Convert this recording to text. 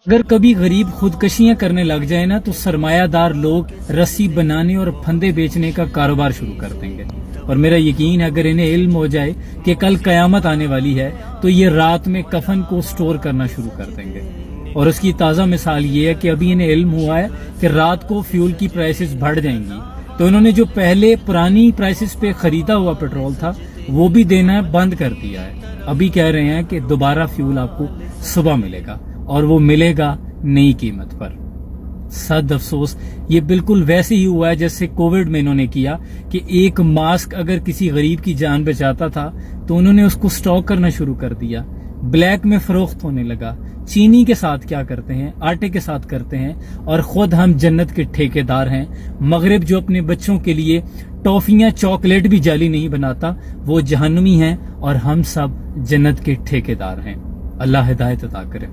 اگر کبھی غریب خودکشیاں کرنے لگ جائے نا تو سرمایہ دار لوگ رسی بنانے اور پھندے بیچنے کا کاروبار شروع کر دیں گے، اور میرا یقین ہے اگر انہیں علم ہو جائے کہ کل قیامت آنے والی ہے تو یہ رات میں کفن کو سٹور کرنا شروع کر دیں گے۔ اور اس کی تازہ مثال یہ ہے کہ ابھی انہیں علم ہوا ہے کہ رات کو فیول کی پرائسز بڑھ جائیں گی، تو انہوں نے جو پہلے پرانی پرائسز پہ خریدا ہوا پیٹرول تھا وہ بھی دینا بند کر دیا ہے۔ ابھی کہہ رہے ہیں کہ دوبارہ فیول آپ کو صبح ملے گا، اور وہ ملے گا نئی قیمت پر۔ صد افسوس یہ بالکل ویسے ہی ہوا ہے جیسے کووڈ میں انہوں نے کیا کہ ایک ماسک اگر کسی غریب کی جان بچاتا تھا تو انہوں نے اس کو سٹاک کرنا شروع کر دیا، بلیک میں فروخت ہونے لگا۔ چینی کے ساتھ کیا کرتے ہیں، آٹے کے ساتھ کرتے ہیں، اور خود ہم جنت کے ٹھیکیدار ہیں۔ مغرب جو اپنے بچوں کے لیے ٹافیاں چاکلیٹ بھی جعلی نہیں بناتا وہ جہنمی ہیں، اور ہم سب جنت کے ٹھیکیدار ہیں۔ اللہ ہدایت عطا کرے۔